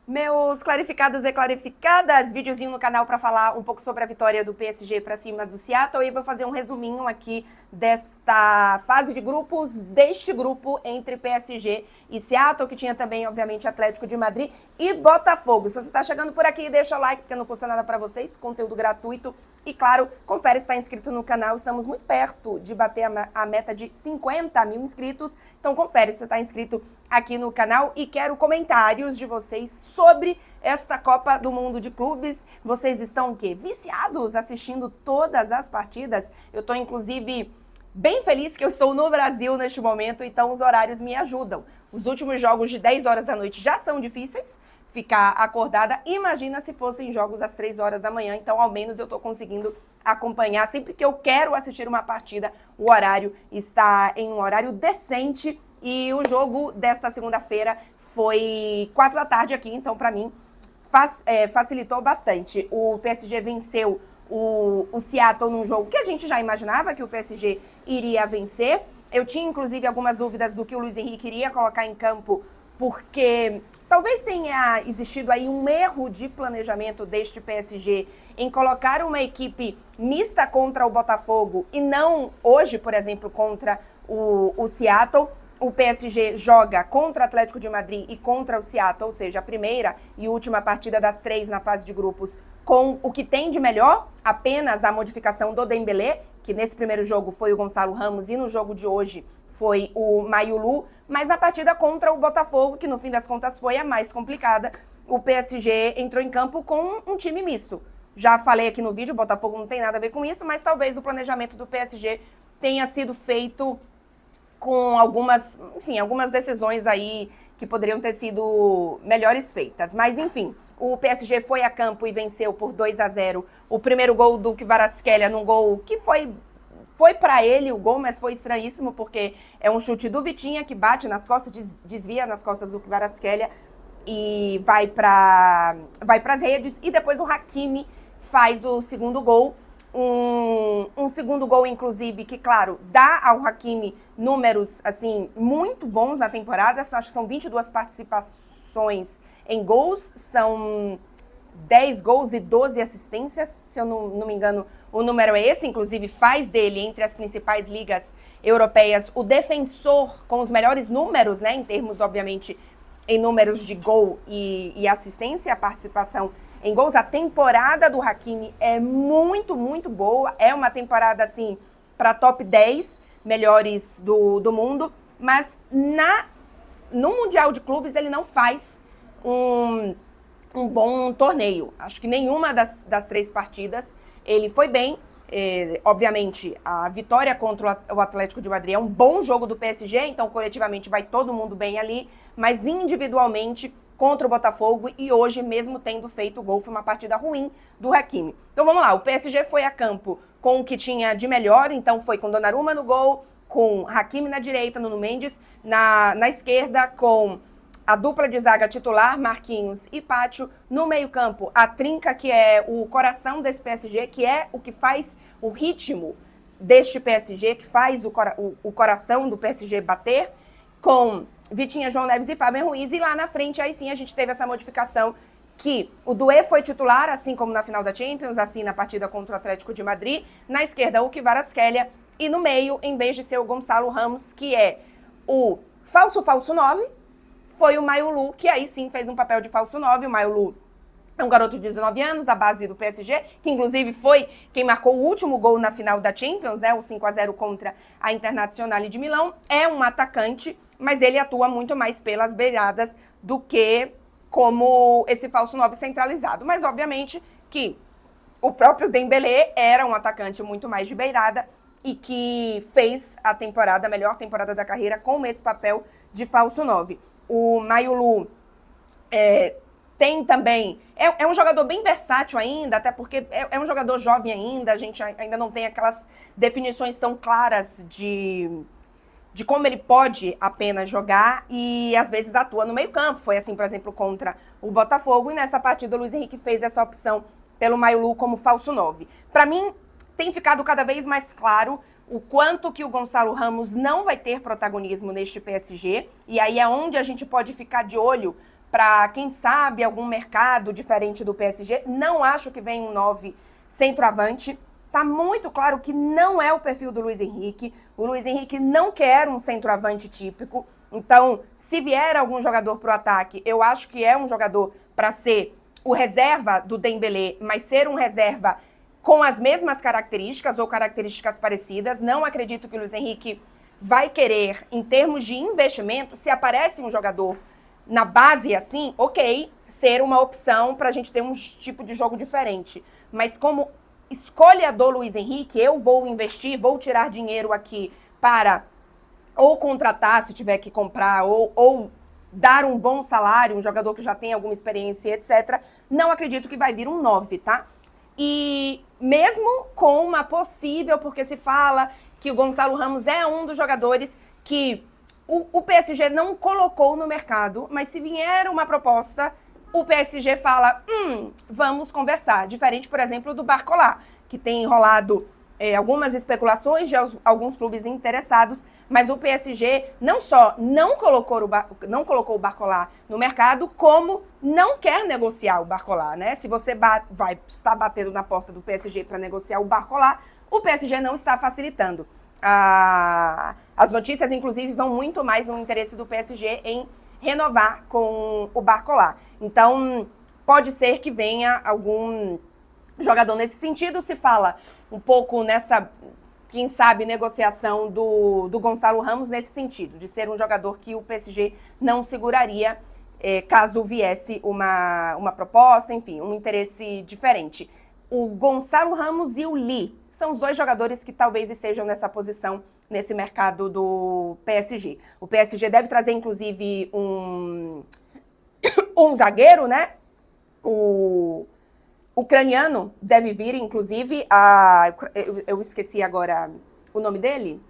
Meus clarificados e clarificadas, videozinho no canal para falar um pouco sobre a vitória do PSG para cima do Seattle, e vou fazer um resuminho aqui desta fase de grupos, deste grupo entre PSG e Seattle, que tinha também, obviamente, Atlético de Madrid e Botafogo. Se você está chegando por aqui, deixa o like, porque não custa nada para vocês, conteúdo gratuito. E claro, confere se está inscrito no canal, estamos muito perto de bater a meta de 50 mil inscritos, então confere se você está inscrito aqui no canal e quero comentários de vocês sobre esta Copa do Mundo de Clubes. Vocês estão o quê? Viciados assistindo todas as partidas? Eu estou, inclusive, bem feliz que eu estou no Brasil neste momento, então os horários me ajudam. Os últimos jogos de 10 horas da noite já são difíceis, ficar acordada. Imagina se fossem jogos às 3 horas da manhã, então ao menos eu estou conseguindo acompanhar. Sempre que eu quero assistir uma partida, o horário está em um horário decente. E o jogo desta segunda-feira foi 4 da tarde aqui, então para mim facilitou bastante. O PSG venceu o Seattle num jogo que a gente já imaginava que o PSG iria vencer. Eu tinha, inclusive, algumas dúvidas do que o Luiz Henrique iria colocar em campo, porque talvez tenha existido aí um erro de planejamento deste PSG em colocar uma equipe mista contra o Botafogo e não hoje, por exemplo, contra o Seattle. O PSG joga contra o Atlético de Madrid e contra o Seattle, ou seja, a primeira e última partida das 3 na fase de grupos, com o que tem de melhor, apenas a modificação do Dembélé, que nesse primeiro jogo foi o Gonçalo Ramos e no jogo de hoje foi o Mayulu, mas na partida contra o Botafogo, que no fim das contas foi a mais complicada, o PSG entrou em campo com um time misto. Já falei aqui no vídeo, o Botafogo não tem nada a ver com isso, mas talvez o planejamento do PSG tenha sido feito com algumas decisões aí que poderiam ter sido melhores feitas. Mas, enfim, o PSG foi a campo e venceu por 2-0. O primeiro gol do Kvaratskhelia, num gol que foi para ele o gol, mas foi estranhíssimo, porque é um chute do Vitinha, que bate nas costas, desvia nas costas do Kvaratskhelia e vai para as redes. E depois o Hakimi faz o segundo gol. Um segundo gol, inclusive, que, claro, dá ao Hakimi números, assim, muito bons na temporada. Acho que são 22 participações em gols, são 10 gols e 12 assistências, se eu não me engano, o número é esse. Inclusive, faz dele, entre as principais ligas europeias, o defensor com os melhores números, né, em termos, obviamente, em números de gol e assistência, a participação em gols. A temporada do Hakimi é muito, muito boa. É uma temporada, assim, para top 10 melhores do mundo. Mas no Mundial de Clubes ele não faz um bom torneio. Acho que nenhuma das 3 partidas ele foi bem. Obviamente, a vitória contra o Atlético de Madrid é um bom jogo do PSG, então coletivamente vai todo mundo bem ali. Mas individualmente, contra o Botafogo, e hoje, mesmo tendo feito o gol, foi uma partida ruim do Hakimi. Então vamos lá, o PSG foi a campo com o que tinha de melhor, então foi com Donnarumma no gol, com Hakimi na direita, Nuno Mendes na esquerda, com a dupla de zaga titular, Marquinhos e Pacho. No meio-campo, a trinca, que é o coração desse PSG, que é o que faz o ritmo deste PSG, que faz o coração do PSG bater, com Vitinha, João Neves e Fábio Ruiz. E lá na frente, aí sim, a gente teve essa modificação, que o Doué foi titular, assim como na final da Champions, assim na partida contra o Atlético de Madrid. Na esquerda, o Kvaratskhelia. E no meio, em vez de ser o Gonçalo Ramos, que é o falso 9, foi o Mayulu, que aí sim fez um papel de falso 9. O Mayulu é um garoto de 19 anos, da base do PSG, que inclusive foi quem marcou o último gol na final da Champions, né, o 5-0 contra a Internazionale de Milão. É um atacante, mas ele atua muito mais pelas beiradas do que como esse falso 9 centralizado. Mas, obviamente, que o próprio Dembélé era um atacante muito mais de beirada e que fez a melhor temporada da carreira com esse papel de falso 9. O Mayulu tem também... É um jogador bem versátil ainda, até porque é um jogador jovem ainda, a gente ainda não tem aquelas definições tão claras de como ele pode apenas jogar, e às vezes atua no meio-campo. Foi assim, por exemplo, contra o Botafogo, e nessa partida o Luiz Henrique fez essa opção pelo Mayulu como falso 9. Para mim, tem ficado cada vez mais claro o quanto que o Gonçalo Ramos não vai ter protagonismo neste PSG, e aí é onde a gente pode ficar de olho para, quem sabe, algum mercado diferente do PSG. Não acho que venha um 9 centroavante. Tá muito claro que não é o perfil do Luiz Henrique. O Luiz Henrique não quer um centroavante típico. Então, se vier algum jogador pro ataque, eu acho que é um jogador para ser o reserva do Dembélé, mas ser um reserva com as mesmas características ou características parecidas. Não acredito que o Luiz Henrique vai querer, em termos de investimento, se aparece um jogador na base assim, ok, ser uma opção para a gente ter um tipo de jogo diferente. Mas como escolha do Luiz Henrique, eu vou investir, vou tirar dinheiro aqui para ou contratar, se tiver que comprar, ou dar um bom salário, um jogador que já tem alguma experiência, etc. Não acredito que vai vir um 9, tá? E mesmo com uma possível, porque se fala que o Gonçalo Ramos é um dos jogadores que o PSG não colocou no mercado, mas se vier uma proposta, o PSG fala, vamos conversar. Diferente, por exemplo, do Barcola, que tem enrolado algumas especulações de alguns clubes interessados, mas o PSG não só não colocou o Barcola no mercado, como não quer negociar o Barcola, né? Se você vai estar batendo na porta do PSG para negociar o Barcola, o PSG não está facilitando. As notícias, inclusive, vão muito mais no interesse do PSG em renovar com o Barcola. Então, pode ser que venha algum jogador nesse sentido. Se fala um pouco nessa, quem sabe, negociação do Gonçalo Ramos nesse sentido, de ser um jogador que o PSG não seguraria caso viesse uma proposta, enfim, um interesse diferente. O Gonçalo Ramos e o Lee são os dois jogadores que talvez estejam nessa posição nesse mercado do PSG. O PSG deve trazer, inclusive, um zagueiro, né? O ucraniano deve vir, inclusive, eu esqueci agora o nome dele,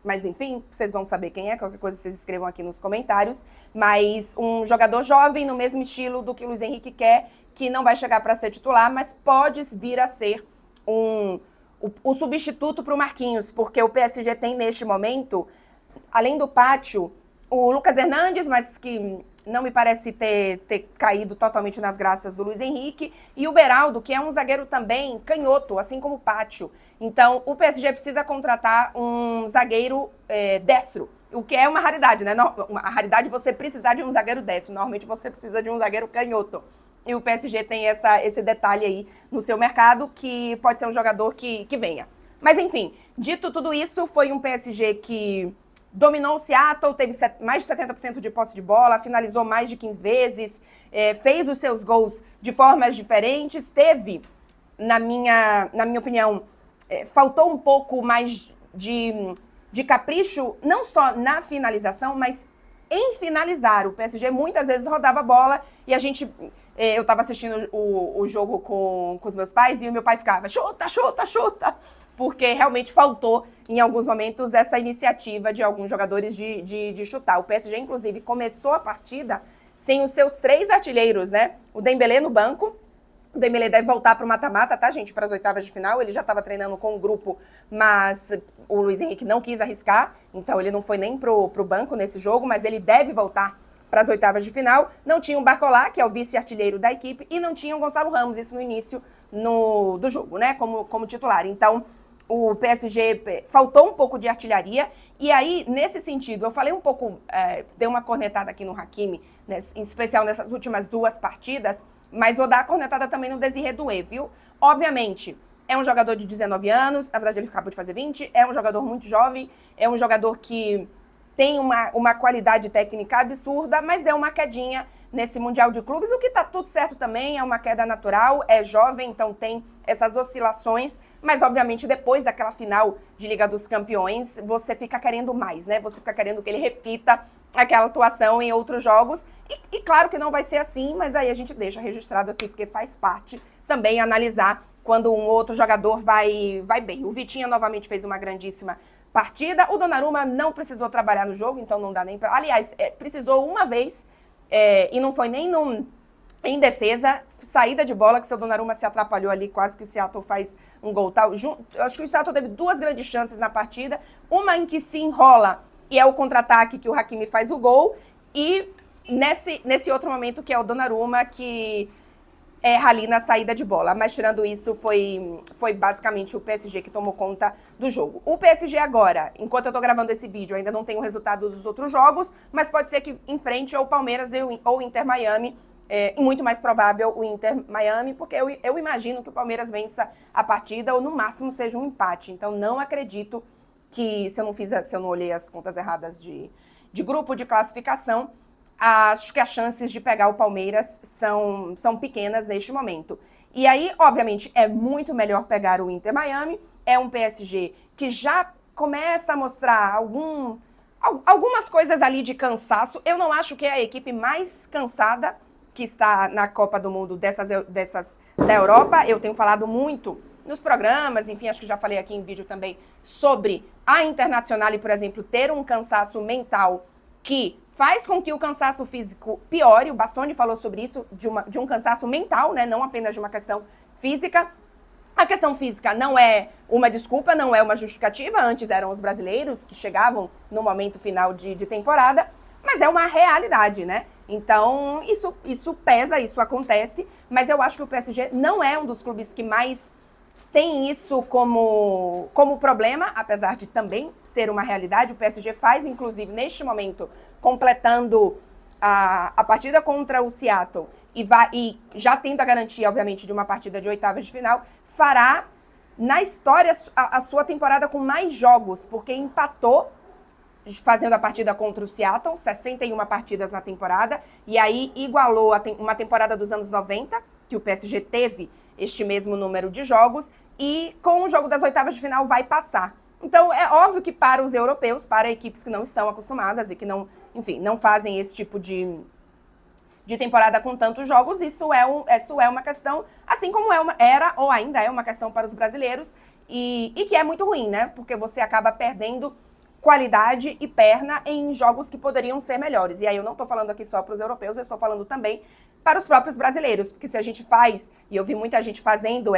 mas enfim, vocês vão saber quem é, qualquer coisa vocês escrevam aqui nos comentários, mas um jogador jovem, no mesmo estilo do que o Luiz Henrique quer, que não vai chegar para ser titular, mas pode vir a ser o substituto para o Marquinhos, porque o PSG tem neste momento, além do Pátio, o Lucas Hernandes, mas que não me parece ter caído totalmente nas graças do Luiz Henrique, e o Beraldo, que é um zagueiro também canhoto, assim como o Pátio. Então, o PSG precisa contratar um zagueiro destro, o que é uma raridade, né? A raridade é você precisar de um zagueiro destro. Normalmente você precisa de um zagueiro canhoto. E o PSG tem esse detalhe aí no seu mercado, que pode ser um jogador que venha. Mas, enfim, dito tudo isso, foi um PSG que dominou o Seattle, teve mais de 70% de posse de bola, finalizou mais de 15 vezes, fez os seus gols de formas diferentes, teve, na minha opinião, faltou um pouco mais de capricho, não só na finalização, mas em finalizar. O PSG muitas vezes rodava a bola e a gente... eu estava assistindo o jogo com os meus pais e o meu pai ficava chuta, chuta, chuta, porque realmente faltou, em alguns momentos, essa iniciativa de alguns jogadores de chutar. O PSG, inclusive, começou a partida sem os seus 3 artilheiros, né? O Dembélé no banco. O Dembélé deve voltar para o mata-mata, tá, gente? Para as oitavas de final. Ele já estava treinando com o grupo, mas o Luiz Henrique não quis arriscar, então ele não foi nem pro banco nesse jogo, mas ele deve voltar para as oitavas de final. Não tinha o Barcola, que é o vice-artilheiro da equipe, e não tinha o Gonçalo Ramos, isso no início do jogo, né? Como titular. Então, o PSG faltou um pouco de artilharia, e aí, nesse sentido, eu falei um pouco, dei uma cornetada aqui no Hakimi, né, em especial nessas últimas 2 partidas, mas vou dar a cornetada também no Désiré Doué, viu? Obviamente, é um jogador de 19 anos, na verdade ele acabou de fazer 20, é um jogador muito jovem, é um jogador que tem uma qualidade técnica absurda, mas deu uma quedinha nesse Mundial de Clubes, o que tá tudo certo também, é uma queda natural, é jovem, então tem essas oscilações, mas obviamente depois daquela final de Liga dos Campeões, você fica querendo mais, né? Você fica querendo que ele repita aquela atuação em outros jogos, e claro que não vai ser assim, mas aí a gente deixa registrado aqui, porque faz parte também analisar quando um outro jogador vai bem. O Vitinha novamente fez uma grandíssima partida, o Donnarumma não precisou trabalhar no jogo, então não dá nem pra... Aliás, precisou uma vez, e não foi nem em defesa, saída de bola, que seu Donnarumma se atrapalhou ali, quase que o Seattle faz um gol tal. Eu acho que o Seattle teve 2 grandes chances na partida, uma em que se enrola, e é o contra-ataque que o Hakimi faz o gol, e nesse outro momento que é o Donnarumma, que erra ali na saída de bola. Mas tirando isso, foi basicamente o PSG que tomou conta do jogo. O PSG agora, enquanto eu tô gravando esse vídeo, ainda não tem o resultado dos outros jogos, mas pode ser que enfrente ou o Palmeiras ou o Inter Miami. E muito mais provável o Inter Miami, porque eu imagino que o Palmeiras vença a partida ou no máximo seja um empate. Então não acredito que, se eu não olhei as contas erradas de grupo de classificação, acho que as chances de pegar o Palmeiras são pequenas neste momento. E aí, obviamente, é muito melhor pegar o Inter Miami. É um PSG que já começa a mostrar algumas coisas ali de cansaço. Eu não acho que é a equipe mais cansada que está na Copa do Mundo dessas da Europa. Eu tenho falado muito nos programas, enfim, acho que já falei aqui em vídeo também, sobre a Internazionale, por exemplo, ter um cansaço mental que faz com que o cansaço físico piore. O Bastoni falou sobre isso, de um cansaço mental, né? Não apenas de uma questão física. A questão física não é uma desculpa, não é uma justificativa. Antes eram os brasileiros que chegavam no momento final de temporada, mas é uma realidade, né? Então, isso pesa, isso acontece, mas eu acho que o PSG não é um dos clubes que mais tem isso como problema, apesar de também ser uma realidade. O PSG faz, inclusive, neste momento, completando a partida contra o Seattle e já tendo a garantia, obviamente, de uma partida de oitavas de final, fará na história a sua temporada com mais jogos, porque empatou fazendo a partida contra o Seattle, 61 partidas na temporada, e aí igualou uma temporada dos anos 90, que o PSG teve este mesmo número de jogos, e com o jogo das oitavas de final vai passar. Então, é óbvio que para os europeus, para equipes que não estão acostumadas e que não, enfim, não fazem esse tipo de temporada com tantos jogos, isso é uma questão, assim como era ou ainda é uma questão para os brasileiros, e que é muito ruim, né? Porque você acaba perdendo qualidade e perna em jogos que poderiam ser melhores. E aí eu não estou falando aqui só para os europeus, eu estou falando também para os próprios brasileiros, porque se a gente faz, e eu vi muita gente fazendo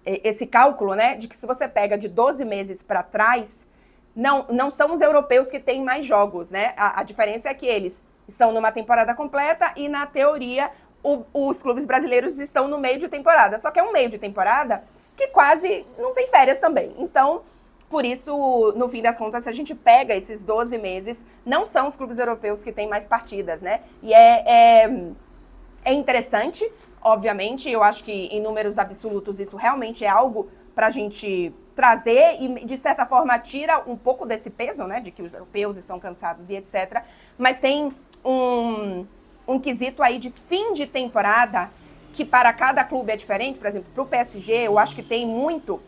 esse cálculo, né, de que se você pega de 12 meses para trás, não são os europeus que têm mais jogos, né? A diferença é que eles estão numa temporada completa e, na teoria, os clubes brasileiros estão no meio de temporada. Só que é um meio de temporada que quase não tem férias também. Então, por isso, no fim das contas, se a gente pega esses 12 meses, não são os clubes europeus que têm mais partidas, né? E é interessante, obviamente, eu acho que em números absolutos isso realmente é algo para a gente trazer e, de certa forma, tira um pouco desse peso, né? De que os europeus estão cansados e etc. Mas tem um quesito aí de fim de temporada que para cada clube é diferente. Por exemplo, para o PSG, eu acho que tem muito...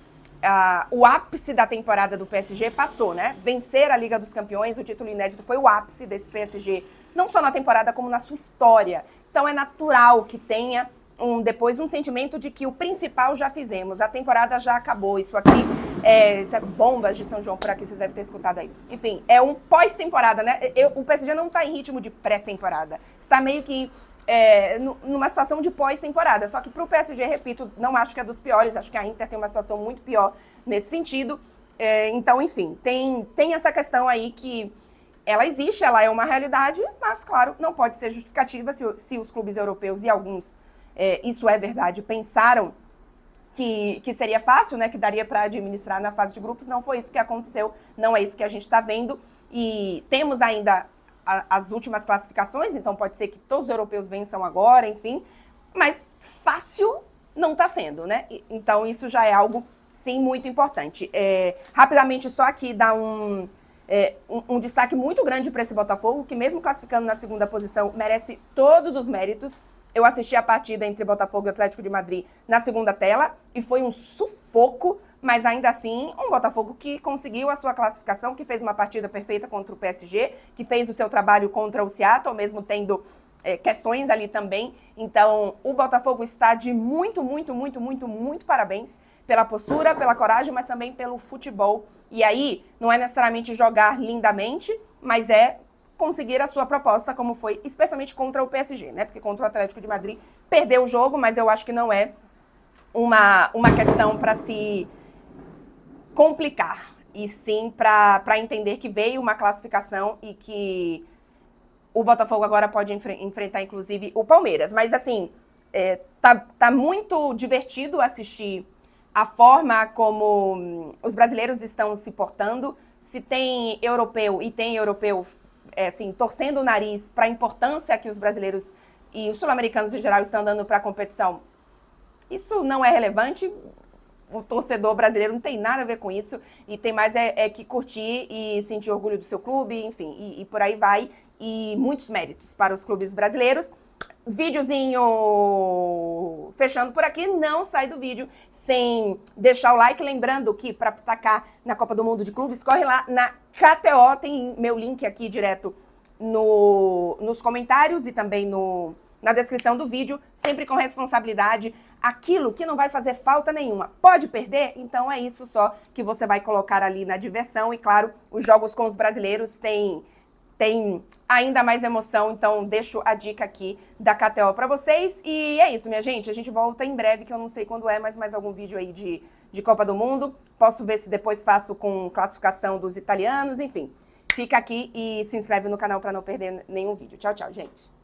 o ápice da temporada do PSG passou, né? Vencer a Liga dos Campeões, o título inédito, foi o ápice desse PSG, não só na temporada, como na sua história. Então é natural que tenha depois um sentimento de que o principal já fizemos, a temporada já acabou. Isso aqui bombas de São João por aqui, vocês devem ter escutado aí. Enfim, é um pós-temporada, né? O PSG não está em ritmo de pré-temporada, está meio que numa situação de pós-temporada. Só que para o PSG, repito, não acho que é dos piores, acho que a Inter tem uma situação muito pior nesse sentido. Então, enfim, tem essa questão aí que ela existe, ela é uma realidade, mas, claro, não pode ser justificativa se os clubes europeus e alguns, isso é verdade, pensaram que seria fácil, né, que daria para administrar na fase de grupos. Não foi isso que aconteceu, não é isso que a gente está vendo. E temos ainda as últimas classificações, então pode ser que todos os europeus vençam agora, enfim, mas fácil não está sendo, né? Então isso já é algo, sim, muito importante. Rapidamente, só aqui dar um destaque muito grande para esse Botafogo, que mesmo classificando na segunda posição, merece todos os méritos. Eu assisti a partida entre Botafogo e Atlético de Madrid na segunda tela e foi um sufoco, mas ainda assim, um Botafogo que conseguiu a sua classificação, que fez uma partida perfeita contra o PSG, que fez o seu trabalho contra o Seattle, mesmo tendo questões ali também. Então, o Botafogo está de muito, muito, muito, muito, muito parabéns pela postura, pela coragem, mas também pelo futebol. E aí, não é necessariamente jogar lindamente, mas é conseguir a sua proposta, como foi, especialmente contra o PSG, né? Porque contra o Atlético de Madrid perdeu o jogo, mas eu acho que não é uma questão para se complicar, e sim para entender que veio uma classificação e que O Botafogo agora pode enfrentar, inclusive, o Palmeiras. Mas, assim, tá muito divertido assistir a forma como os brasileiros estão se portando. Se tem europeu, e tem europeu, assim, torcendo o nariz para a importância que os brasileiros e os sul-americanos em geral estão dando para a competição, isso não é relevante. O torcedor brasileiro não tem nada a ver com isso, e tem mais que curtir e sentir orgulho do seu clube, enfim, e por aí vai, e muitos méritos para os clubes brasileiros. Videozinho fechando por aqui, não sai do vídeo sem deixar o like, lembrando que para tacar na Copa do Mundo de Clubes, corre lá na KTO, tem meu link aqui direto nos comentários e também na descrição do vídeo, sempre com responsabilidade, aquilo que não vai fazer falta nenhuma. Pode perder? Então é isso só que você vai colocar ali na diversão, e claro, os jogos com os brasileiros têm ainda mais emoção, então deixo a dica aqui da KTO para vocês. E é isso, minha gente, a gente volta em breve, que eu não sei quando é, mas mais algum vídeo aí de Copa do Mundo. Posso ver se depois faço com classificação dos italianos, enfim. Fica aqui e se inscreve no canal para não perder nenhum vídeo. Tchau, tchau, gente.